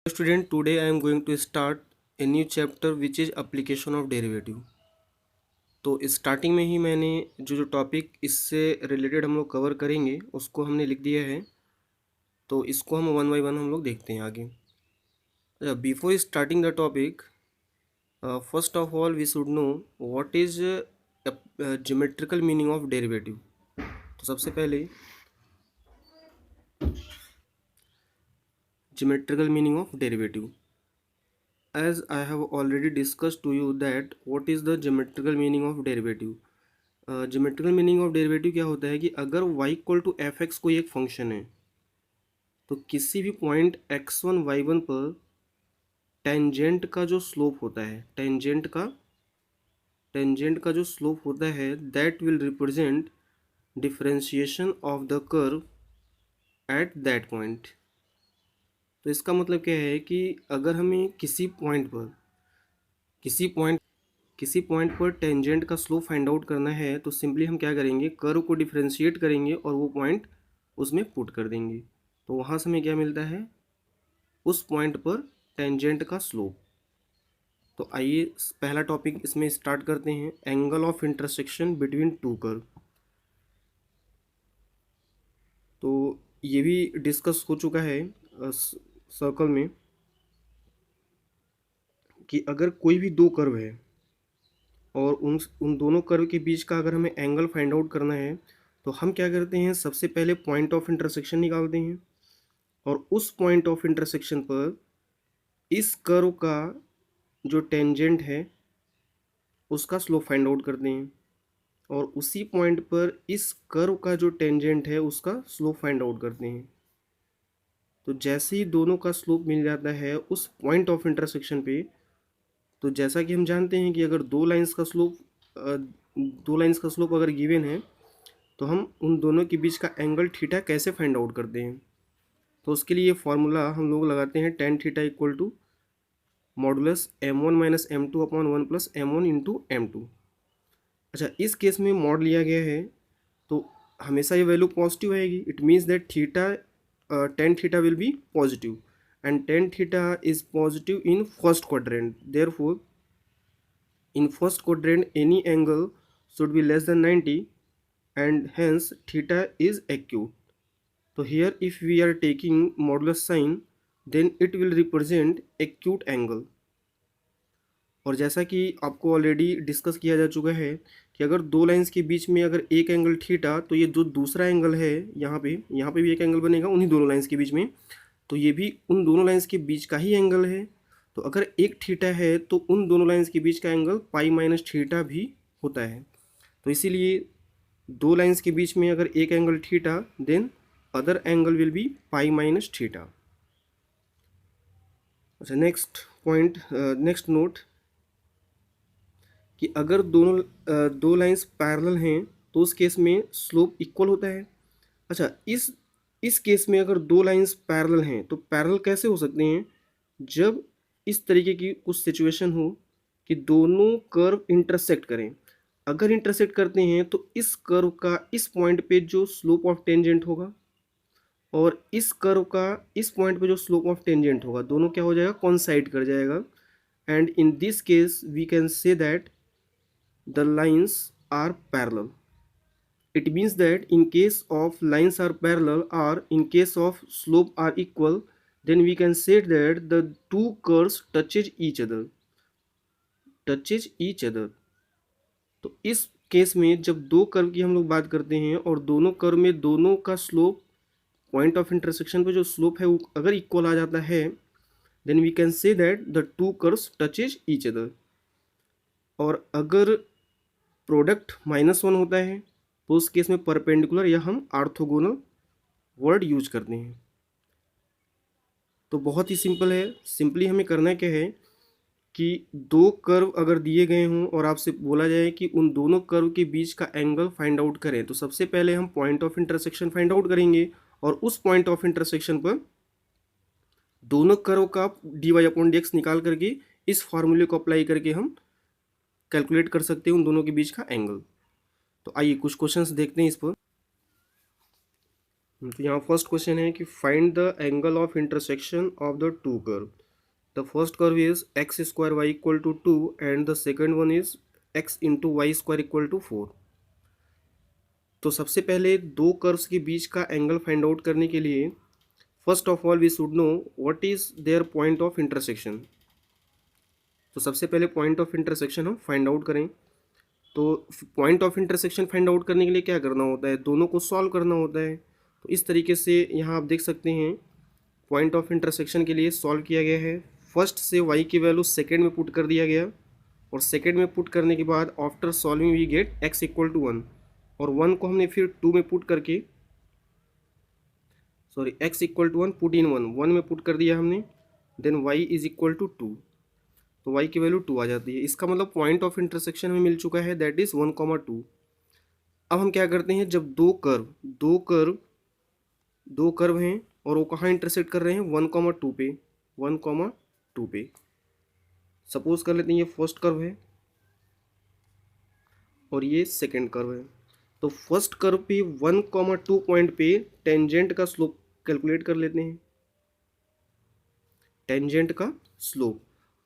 Student, today I am going to start a new chapter which is application of derivative. तो starting में ही मैंने जो topic इससे related हम लोग कवर करेंगे उसको हमने लिख दिया है। तो इसको हम वन बाय वन हम लोग देखते हैं आगे। Before starting the topic, first of all we should know what is geometrical meaning of derivative. तो सबसे पहले geometrical meaning of derivative, as I have already discussed to you that what is the geometrical meaning of derivative. Geometrical meaning of derivative क्या होता है कि अगर y equal to f x कोई एक फंक्शन है तो किसी भी पॉइंट x1 y1 पर टेंजेंट का जो स्लोप होता है टेंजेंट का जो स्लोप होता है that will represent differentiation of the curve at that point. तो इसका मतलब क्या है कि अगर हमें किसी पॉइंट पर टेंजेंट का स्लोप फाइंड आउट करना है तो सिंपली हम क्या करेंगे, कर्व को डिफरेंशिएट करेंगे और वो पॉइंट उसमें पुट कर देंगे। तो वहाँ से हमें क्या मिलता है, उस पॉइंट पर टेंजेंट का स्लोप। तो आइए पहला टॉपिक इसमें स्टार्ट करते हैं, angle of intersection between two curve. तो ये भी डिस्कस हो चुका है सर्कल में कि अगर कोई भी दो कर्व है और उन दोनों कर्व के बीच का अगर हमें एंगल फाइंड आउट करना है तो हम क्या करते हैं, सबसे पहले पॉइंट ऑफ इंटरसेक्शन निकालते हैं और उस पॉइंट ऑफ इंटरसेक्शन पर इस कर्व का जो टेंजेंट है उसका स्लोप फाइंड आउट करते हैं और उसी पॉइंट पर इस कर्व का जो टेंजेंट है उसका स्लोप फाइंड आउट करते हैं। तो जैसे ही दोनों का स्लोप मिल जाता है उस पॉइंट ऑफ इंटरसेक्शन पे, तो जैसा कि हम जानते हैं कि अगर दो लाइंस का स्लोप अगर गिवन है तो हम उन दोनों के बीच का एंगल थीटा कैसे फाइंड आउट करते हैं। तो उसके लिए फॉर्मूला हम लोग लगाते हैं tan theta equal to modulus m1 minus m2 upon 1 plus m1 into m2। अच्छा, इस केस में मॉड लिया गया है तो हमेशा ये वैल्यू पॉजिटिव आएगी। It means that tan theta will be positive and tan theta is positive in first quadrant. Therefore in first quadrant any angle should be less than 90 and hence theta is acute. So here if we are taking modulus sign then it will represent acute angle। और जैसा कि आपको already discuss किया जा चुका है कि अगर दो लाइंस के बीच में अगर एक एंगल थीटा, तो ये जो दूसरा एंगल है यहाँ पे भी एक एंगल बनेगा उन्हीं दोनों लाइंस के बीच में, तो ये भी उन दोनों लाइंस के बीच का ही एंगल है। तो अगर एक थीटा है तो उन दोनों लाइंस के बीच का एंगल पाई माइनस थीटा भी होता है। तो इसीलिए दो लाइंस के बीच में अगर एक angle theta then other angle will be pi minus theta. अच्छा, नेक्स्ट पॉइंट, नेक्स्ट नोट कि अगर दो लाइंस पैरेलल हैं तो उस केस में स्लोप इक्वल होता है। अच्छा, इस केस में अगर दो लाइंस पैरेलल हैं तो पैरेलल कैसे हो सकते हैं, जब इस तरीके की कुछ सिचुएशन हो कि दोनों कर्व इंटरसेक्ट करें। अगर इंटरसेक्ट करते हैं तो इस कर्व का इस पॉइंट पे जो स्लोप ऑफ टेंजेंट होगा और इस कर्व का इस पॉइंट पे जो स्लोप ऑफ टेंजेंट होगा दोनों क्या हो जाएगा, कोइंसाइड कर जाएगा। And in this case we can say that the lines are parallel. It means that in case of lines are parallel or in case of slope are equal, then we can say that the two curves touches each other. तो इस case में जब दो curve की हम लोग बात करते हैं और दोनों कर्व में दोनों का स्लोप पॉइंट ऑफ इंटरसेक्शन पे जो स्लोप है वो अगर इक्वल आ जाता है then we can say that the two curves touches each other. और अगर प्रोडक्ट -1 होता है तो उस केस में परपेंडिकुलर या हम आर्थोगोनल वर्ड यूज करते हैं। तो बहुत ही सिंपल है, सिंपली हमें करना क्या है कि दो कर्व अगर दिए गए हों और आपसे बोला जाए कि उन दोनों कर्व के बीच का एंगल फाइंड आउट करें, तो सबसे पहले हम point of intersection find out करेंगे और उस पॉइंट ऑफ इंटरसेक्शन पर दोनों कर्व का dy/dx निकाल करके इस फॉर्मूले को अप्लाई करके हम कैलकुलेट कर सकते हैं उन दोनों के बीच का एंगल। तो आइए कुछ क्वेश्चंस देखते हैं इस पर। तो यहाँ फर्स्ट क्वेश्चन है कि find the angle of intersection of the two curve. The first curve is x square y equal to 2 and the second one is x into y square equal to 4। तो सबसे पहले दो curves के बीच का angle find out करने के लिए first of all we should know what is their point of intersection. तो सबसे पहले पॉइंट ऑफ इंटरसेक्शन हम फाइंड आउट करें। तो point of intersection find out करने के लिए क्या करना होता है, दोनों को सॉल्व करना होता है। तो इस तरीके से यहाँ आप देख सकते हैं पॉइंट ऑफ इंटरसेक्शन के लिए सॉल्व किया गया है। फर्स्ट से y की वैल्यू सेकेंड में पुट कर दिया गया और सेकेंड में पुट करने के बाद after solving we get x equal to 1 और 1 को हमने फिर 2 में पुट करके x equal to 1 put in 1 में पुट कर दिया हमने, then y is equal to 2। तो y की वैल्यू 2 आ जाती है। इसका मतलब पॉइंट ऑफ इंटरसेक्शन हमें मिल चुका है, दैट इज़ 1,2। अब हम क्या करते हैं, जब दो कर्व हैं और वो कहाँ इंटरसेक्ट कर रहे हैं, 1,2 पे, 1,2 पे। सपोज कर लेते हैं ये फर्स्ट कर्व है और ये सेकंड कर्व है। तो फर्स्ट कर्व पे 1,2 पॉइंट पे टेंजेंट का स्लोप कैलकुलेट कर लेते हैं, टेंजेंट का स्लोप।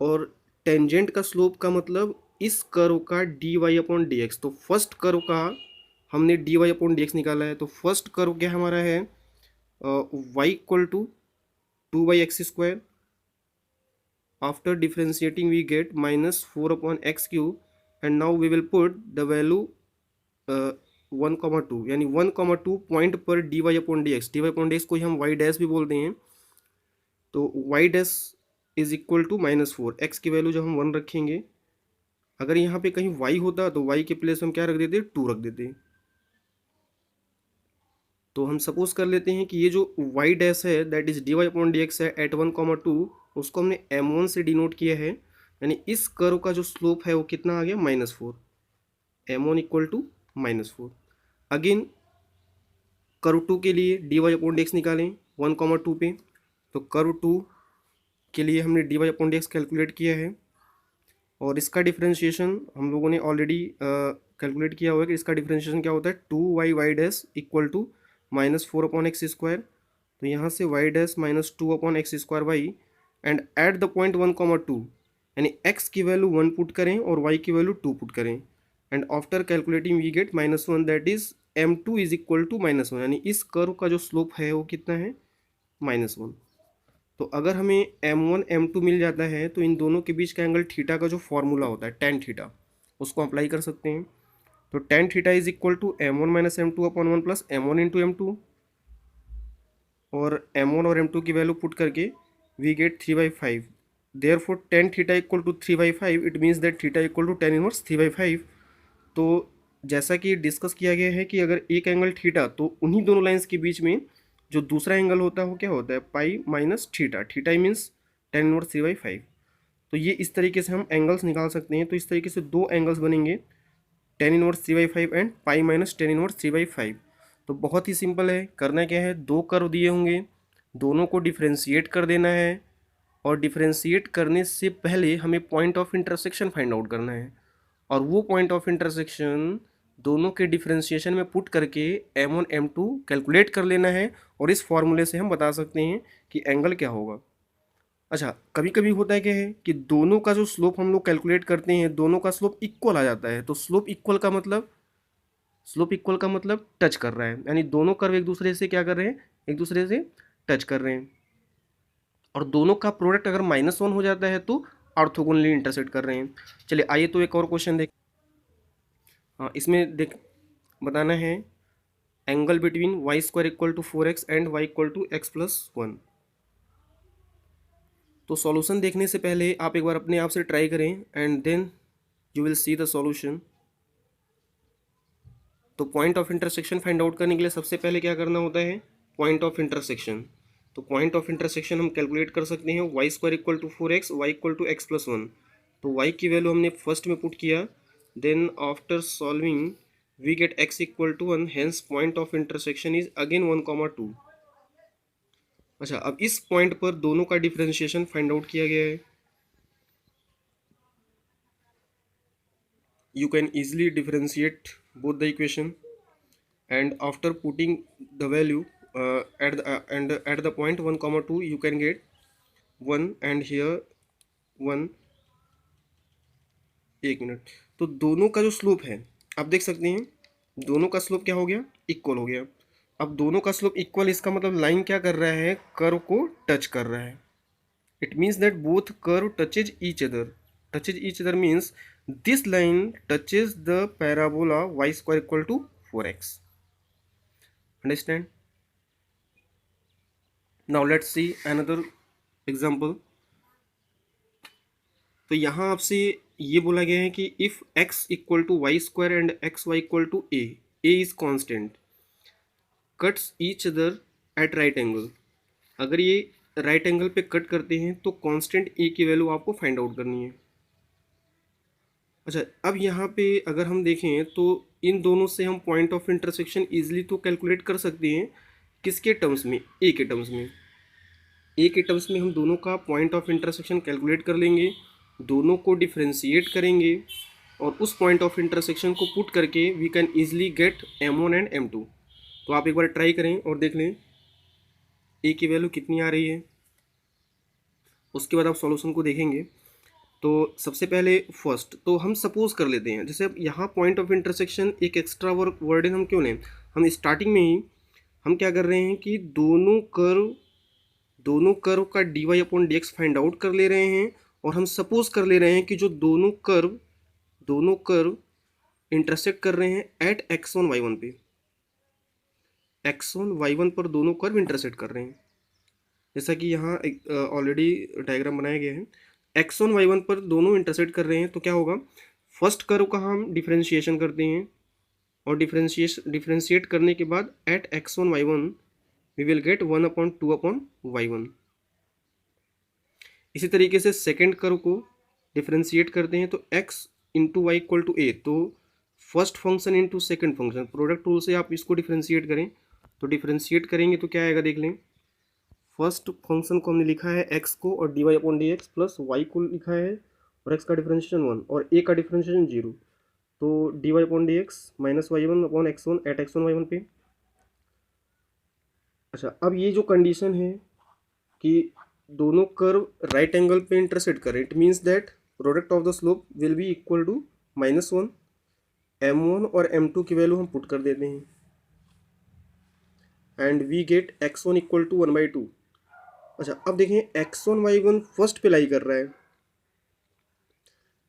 और टेंजेंट का स्लोप का मतलब इस कर्व का d y upon d x. तो फर्स्ट कर्व का हमने d y upon d x निकाला है। तो फर्स्ट कर्व क्या हमारा है, y equal to 2/x²। After differentiating we get -4/x³ and now we will put the value 1,2, यानी 1,2 पॉइंट पर d y upon d x. D y upon d x को हम वाई डैश भी बोलते हैं। तो y dash is equal to -4, x की value जब हम 1 रखेंगे, अगर यहाँ पे कहीं y होता तो y के प्लेस हम क्या रख देते, 2 रख देते। तो हम सपोज कर लेते हैं कि ये जो y डैश है that is dy upon d x है एट 1,2, उसको हमने m1 से डिनोट किया है, यानी इस कर्व का जो स्लोप है वो कितना आ गया, -4। m1 equal to -4। Again curve 2 के लिए dy अपॉन डी एक्स निकालें 1,2 पे। तो कर्व 2 के लिए हमने dy upon d x calculate किया है और इसका डिफरेंशिएशन हम लोगों ने ऑलरेडी कैलकुलेट किया हुआ है कि इसका डिफरेंशिएशन क्या होता है, 2y dash equal to -4/x²। तो यहाँ से y dash -2/x²y and at the point 1,2, यानी x की वैल्यू 1 पुट करें और y की वैल्यू 2 पुट करें and after calculating we get -1, that is m2 is equal to -1, यानी इस कर्व का जो स्लोप है वो कितना है, -1। तो अगर हमें m1 m2 मिल जाता है तो इन दोनों के बीच का एंगल थीटा का जो फॉर्मूला होता है tan थीटा, उसको अप्लाई कर सकते हैं। तो tan theta is equal to m1 minus m2/1 plus m1 into m2, और m1 और m2 की वैल्यू पुट करके we get 3/5। Therefore tan theta equal to 3/5, it means that theta equal to tan inverse 3/5। तो जैसा कि discuss किया गया है कि अगर एक एंगल थीटा, तो उन्हीं दोनों लाइंस के बीच में जो दूसरा एंगल होता है वो क्या होता है, पाई minus theta. Theta means tan inverse 3/5। तो ये इस तरीके से हम एंगल्स निकाल सकते हैं। तो इस तरीके से दो एंगल्स बनेंगे, tan inverse 3/5 and pi minus tan inverse 3/5। तो बहुत ही सिंपल है, करना क्या है, दो कर्व दिए होंगे, दोनों को डिफ्रेंशिएट कर देना है और डिफ्रेंशिएट करने से पहले हमें point of intersection find out करना है। और वो पॉइंट ऑफ इंटरसेक्शन दोनों के डिफ्रेंशिएशन में पुट करके m1 m2 कैलकुलेट कर लेना है और इस फॉर्मूले से हम बता सकते हैं कि एंगल क्या होगा। अच्छा, कभी कभी होता है क्या है कि दोनों का जो स्लोप हम लोग कैलकुलेट करते हैं, दोनों का स्लोप इक्वल आ जाता है। तो स्लोप इक्वल का मतलब टच कर रहा है, यानी दोनों कर्व एक दूसरे से क्या कर रहे हैं, एक दूसरे से टच कर रहे हैं। और दोनों का प्रोडक्ट अगर -1 हो जाता है तो ऑर्थोगोनली इंटरसेक्ट कर रहे हैं। चलिए आइए तो एक और क्वेश्चन देख। हाँ, इसमें देख बताना है angle between y² equal to 4x and y equal to x+1। तो सॉल्यूशन देखने से पहले आप एक बार अपने आप से ट्राई करें and then you will see the solution. तो point of intersection find out करने के लिए सबसे पहले क्या करना होता है, पॉइंट ऑफ इंटरसेक्शन। तो पॉइंट ऑफ इंटरसेक्शन हम कैलकुलेट कर सकते हैं, y² equal to 4x, y equal to x+1। तो y की वैल्यू हमने फर्स्ट में पुट किया, then after solving we get x equal to 1, hence point of intersection is again 1,2। अच्छा, अब इस पॉइंट पर दोनों का डिफरेंशिएशन फाइंड आउट किया गया है। You can easily differentiate both the equation and after putting the value at the point 1, 2 you can get 1 and here 1। एक मिनट। तो दोनों का जो स्लोप है आप देख सकते हैं, दोनों का स्लोप क्या हो गया, इक्वल हो गया। अब दोनों का स्लोप इक्वल, इसका मतलब लाइन क्या कर रहा है, कर्व को टच कर रहा है। It means that both curve touches each other. Touches each other means this line touches the parabola y square equal to 4x। Understand? Now let's see another example. तो यहाँ आपसे ये बोला गया है कि if x equal to y square and x y equal to a is constant cuts each other at right angle. अगर ये राइट एंगल पे कट करते हैं तो कांस्टेंट ए की वैल्यू आपको फाइंड आउट करनी है। अच्छा, अब यहाँ पे अगर हम देखें तो इन दोनों से हम पॉइंट ऑफ इंटरसेक्शन इजीली तो कैलकुलेट कर सकते हैं। किसके टर्म्स में, ए के टर्म्स में। ए के टर्म्स में हम दोनों का पॉइंट ऑफ इंटरसेक्शन कैलकुलेट कर लेंगे, दोनों को डिफ्रेंशिएट करेंगे और उस पॉइंट ऑफ इंटरसेक्शन को पुट करके we can easily get m1 and m2। तो आप एक बार ट्राई करें और देख लें ए की वैल्यू कितनी आ रही है, उसके बाद आप सॉल्यूशन को देखेंगे। तो सबसे पहले फर्स्ट तो हम सपोज कर लेते हैं, जैसे अब यहाँ पॉइंट ऑफ इंटरसेक्शन एक एक्स्ट्रा वर्ड हम क्यों लें, हम स्टार्टिंग में ही हम क्या कर रहे हैं कि दोनों कर्व का dy upon d x find out कर ले रहे हैं और हम सपोज कर ले रहे हैं कि जो दोनों कर्व इंटरसेक्ट कर रहे हैं एट x1 y1 पे। x1 y1 पर दोनों कर्व इंटरसेक्ट कर रहे हैं, जैसा कि यहाँ ऑलरेडी डायग्राम बनाया गया है। x1 y1 पर दोनों इंटरसेक्ट कर रहे हैं तो क्या होगा, फर्स्ट कर्व का हम डिफ्रेंशिएशन करते हैं और डिफ्रेंशिएट करने के बाद eight x1 y1 we will get 1/2/y1। इसी तरीके से सेकेंड कर्व को डिफ्रेंशिएट करते हैं तो x into y equal to a. तो first function into second function, product rule से आप इसको डिफ्रेंशिएट करें तो डिफ्रेंशिएट करेंगे तो क्या आएगा देख लें। फर्स्ट फंक्शन को हमने लिखा है x को और dy upon d x plus y को लिखा है और x का डिफ्रेंशिएशन 1 और a का डिफ्रेंशिएशन 0। तो dy upon d x minus y1 upon x1 at x1 y1 पे। अच्छा, अब ये जो कंडीशन है कि दोनों कर्व राइट एंगल पे इंटरसेक्ट करें, it means that product of the slope will be equal to -1। m1 और m2 की वैल्यू हम पुट कर देते हैं and we get x1 equal to 1/2। अच्छा, अब देखें x1 y1 फर्स्ट पे लाई कर रहा है,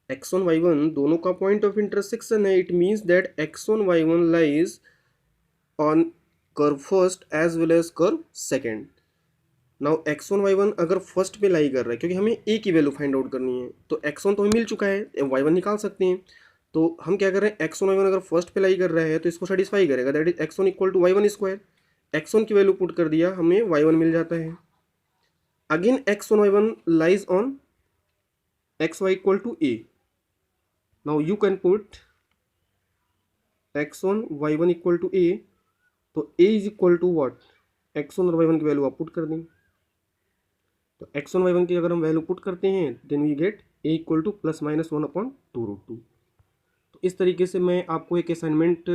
x1 y1 दोनों का पॉइंट ऑफ इंटरसेक्शन है। It means that x1 y1 lies on curve first as well as curve second. Now x1 y1 अगर फर्स्ट पे लाई कर रहा है, क्योंकि हमें a की वैल्यू फाइंड आउट करनी है, तो x1 तो हमें मिल चुका है, y1 निकाल सकते हैं। तो हम क्या कर रहे हैं, x1 y1 अगर फर्स्ट पे लाई कर रहा है तो इसको सेटिस्फाई करेगा, that is x1 equal to y1 square. x1 की वैल्यू पुट कर दिया, हमें y1 मिल जाता है। Again x1 y1 lies on xy equal to a। Now you can put x1 y1 equal to a, तो a is equal to what, x1 और y1 की वैल्यू आप पुट कर दें। तो x1 y1 की अगर हम वैल्यू पुट करते हैं then we get a equal to +-1/2√2। तो इस तरीके से मैं आपको एक असाइनमेंट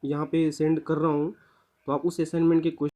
यहाँ पे सेंड कर रहा हूँ, तो आप उस असाइनमेंट के क्वेश्चन